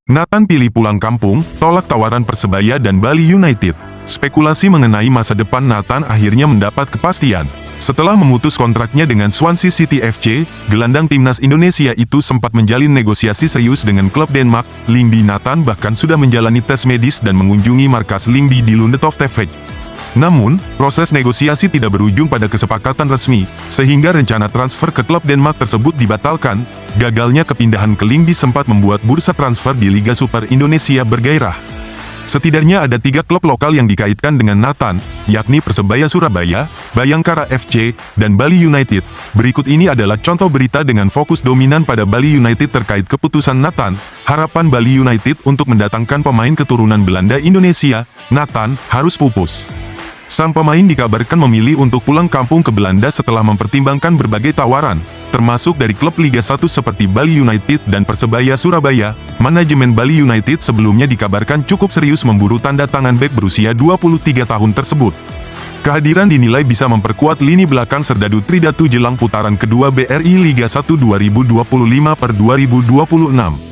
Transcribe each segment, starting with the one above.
Nathan pilih pulang kampung, tolak tawaran Persebaya dan Bali United. Spekulasi mengenai masa depan Nathan akhirnya mendapat kepastian. Setelah memutus kontraknya dengan Swansea City FC, gelandang timnas Indonesia itu sempat menjalin negosiasi serius dengan klub Denmark. Lyngby. Nathan bahkan sudah menjalani tes medis dan mengunjungi markas Lyngby di Lundetoftevej. Namun, proses negosiasi tidak berujung pada kesepakatan resmi, sehingga rencana transfer ke klub Denmark tersebut dibatalkan. Gagalnya kepindahan ke Lyngby sempat membuat bursa transfer di Liga Super Indonesia bergairah. Setidaknya ada 3 klub lokal yang dikaitkan dengan Nathan, yakni Persebaya Surabaya, Bayangkara FC, dan Bali United. Berikut ini adalah contoh berita dengan fokus dominan pada Bali United terkait keputusan Nathan. Harapan Bali United untuk mendatangkan pemain keturunan Belanda Indonesia, Nathan, harus pupus. Sang pemain dikabarkan memilih untuk pulang kampung ke Belanda setelah mempertimbangkan berbagai tawaran, termasuk dari klub Liga 1 seperti Bali United dan Persebaya Surabaya. Manajemen Bali United sebelumnya dikabarkan cukup serius memburu tanda tangan bek berusia 23 tahun tersebut. Kehadiran dinilai bisa memperkuat lini belakang Serdadu Tridatu jelang putaran kedua BRI Liga 1 2025-2026.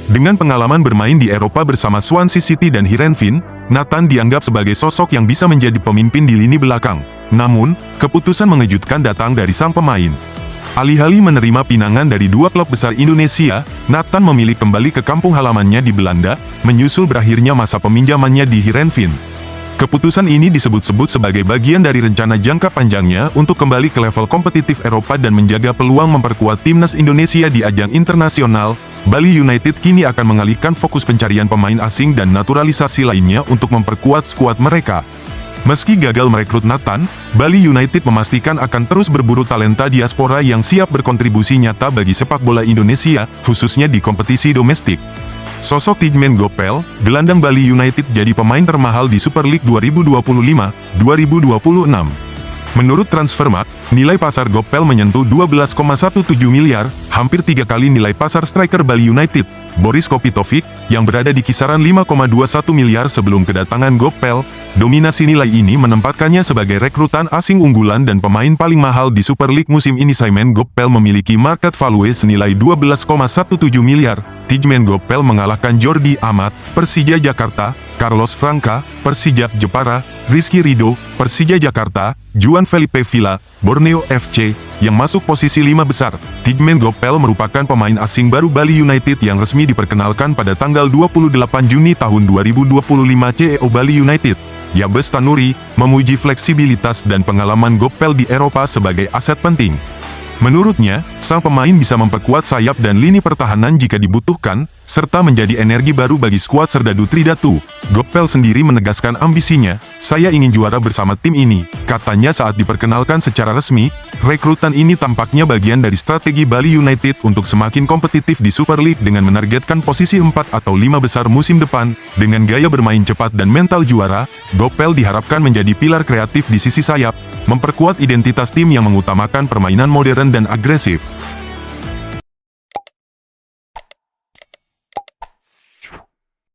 Dengan pengalaman bermain di Eropa bersama Swansea City dan Heerenveen, Nathan dianggap sebagai sosok yang bisa menjadi pemimpin di lini belakang. Namun, keputusan mengejutkan datang dari sang pemain. Alih-alih menerima pinangan dari 2 klub besar Indonesia, Nathan memilih kembali ke kampung halamannya di Belanda, menyusul berakhirnya masa peminjamannya di Heerenveen. Keputusan ini disebut-sebut sebagai bagian dari rencana jangka panjangnya untuk kembali ke level kompetitif Eropa dan menjaga peluang memperkuat timnas Indonesia di ajang internasional. Bali United kini akan mengalihkan fokus pencarian pemain asing dan naturalisasi lainnya untuk memperkuat skuad mereka. Meski gagal merekrut Nathan, Bali United memastikan akan terus berburu talenta diaspora yang siap berkontribusi nyata bagi sepak bola Indonesia, khususnya di kompetisi domestik. Sosok Tidjman Gopel, gelandang Bali United jadi pemain termahal di Super League 2025-2026. Menurut Transfermarkt, nilai pasar Gopel menyentuh 12,17 miliar, hampir 3 kali nilai pasar striker Bali United, Boris Kopitovic, yang berada di kisaran 5,21 miliar sebelum kedatangan Gopel. Dominasi nilai ini menempatkannya sebagai rekrutan asing unggulan dan pemain paling mahal di Super League musim ini. Tidjman Gopel memiliki market value senilai 12,17 miliar. Tidjman Gopel mengalahkan Jordi Amat, Persija Jakarta, Carlos Franca, Persija Jepara, Rizky Ridho, Persija Jakarta, Juan Felipe Villa, Borneo FC, yang masuk posisi 5 besar. Tidjman Gopel merupakan pemain asing baru Bali United yang resmi diperkenalkan pada tanggal 28 Juni tahun 2025. CEO Bali United, Yabes Tanuri, memuji fleksibilitas dan pengalaman Gopel di Eropa sebagai aset penting. Menurutnya, sang pemain bisa memperkuat sayap dan lini pertahanan jika dibutuhkan, serta menjadi energi baru bagi skuad Serdadu Tridatu. Gopel sendiri menegaskan ambisinya, "Saya ingin juara bersama tim ini," katanya saat diperkenalkan secara resmi. Rekrutan ini tampaknya bagian dari strategi Bali United untuk semakin kompetitif di Super League dengan menargetkan posisi 4 atau 5 besar musim depan. Dengan gaya bermain cepat dan mental juara, Gopel diharapkan menjadi pilar kreatif di sisi sayap, memperkuat identitas tim yang mengutamakan permainan modern dan agresif.